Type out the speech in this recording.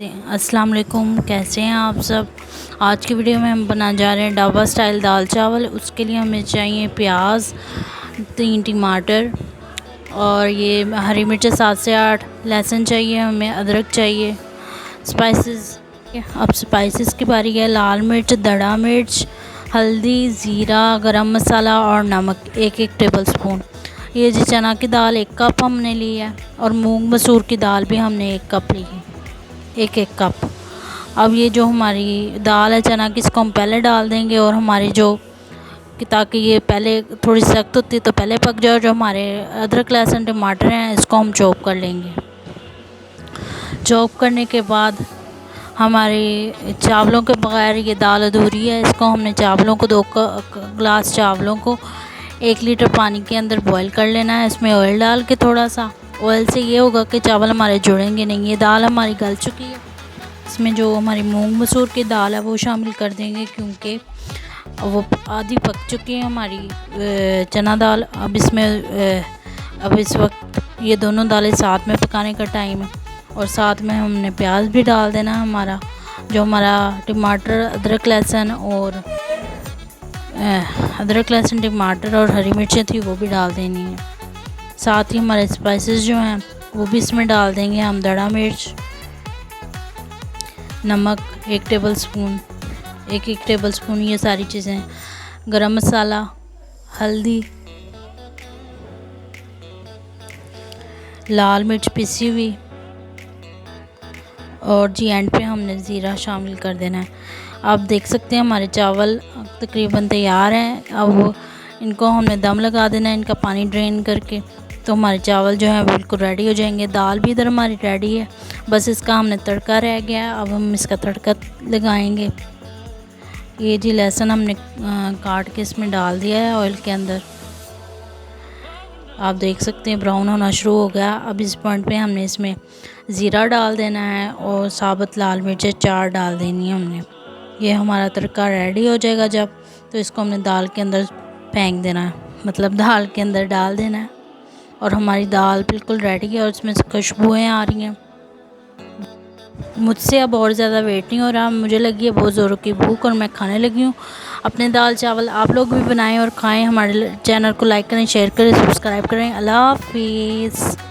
अस्सलाम वालेकुम, कैसे हैं आप सब। आज की वीडियो में हम बना जा रहे हैं ढाबा स्टाइल दाल चावल। उसके लिए हमें चाहिए प्याज, 3 टमाटर और ये हरी मिर्च 7 से 8, लहसुन चाहिए, हमें अदरक चाहिए। स्पाइसेस, अब स्पाइसेस की बारी है। लाल मिर्च, दड़ा मिर्च, हल्दी, ज़ीरा, गरम मसाला और नमक 1-1 टेबल स्पून। ये जी चना की दाल 1 कप हमने ली है और मूंग मसूर की दाल भी हमने 1 कप ली है, 1-1 कप। अब ये जो हमारी दाल है चना की, इसको हम पहले डाल देंगे और हमारी जो कि ताकि ये पहले थोड़ी सख्त होती है तो पहले पक जाए। जो हमारे अदरक लहसुन टमाटर हैं इसको हम चॉप कर लेंगे। चॉप करने के बाद हमारे चावलों के बगैर ये दाल अधूरी है। इसको हमने चावलों को 2 ग्लास चावलों को 1 लीटर पानी के अंदर बॉईल कर लेना है। इसमें ऑयल डाल के, थोड़ा सा ऑयल से ये होगा कि चावल हमारे जुड़ेंगे नहीं। ये दाल हमारी गल चुकी है। इसमें जो हमारी मूंग मसूर की दाल है वो शामिल कर देंगे क्योंकि वो आधी पक चुकी है हमारी चना दाल। अब इस वक्त ये दोनों दालें साथ में पकाने का टाइम है और साथ में हमने प्याज भी डाल देना है। हमारा टमाटर, अदरक लहसुन टमाटर और हरी मिर्चें थी वो भी डाल देनी है। साथ ही हमारे स्पाइसेस जो हैं वो भी इसमें डाल देंगे हम। दड़ा मिर्च, नमक 1 टेबल स्पून, 1-1 टेबल स्पून ये सारी चीज़ें, गरम मसाला, हल्दी, लाल मिर्च पिसी हुई और जी एंड पे हमने ज़ीरा शामिल कर देना है। आप देख सकते हैं हमारे चावल तकरीबन तैयार हैं। अब इनको हमने दम लगा देना है, इनका पानी ड्रेन करके, तो हमारे चावल जो हैं बिल्कुल रेडी हो जाएंगे। दाल भी इधर हमारी रेडी है, बस इसका हमने तड़का रह गया है। अब हम इसका तड़का लगाएंगे। ये जी लहसुन हमने काट के इसमें डाल दिया है ऑयल के अंदर। आप देख सकते हैं ब्राउन होना शुरू हो गया। अब इस पॉइंट पे हमने इसमें ज़ीरा डाल देना है और साबुत लाल मिर्चें 4 डाल देनी है हमने। ये हमारा तड़का रेडी हो जाएगा जब, तो इसको हमने दाल के अंदर फेंक देना है, मतलब दाल के अंदर डाल देना है और हमारी दाल बिल्कुल रेडी है और इसमें से खुशबुएँ आ रही हैं। मुझसे अब और ज़्यादा वेट नहीं हो रहा, मुझे लगी है बहुत ज़ोरों की भूख और मैं खाने लगी हूँ अपने दाल चावल। आप लोग भी बनाएं और खाएं। हमारे चैनल को लाइक करें, शेयर करें, सब्सक्राइब करें। अल्लाह हाफिज़।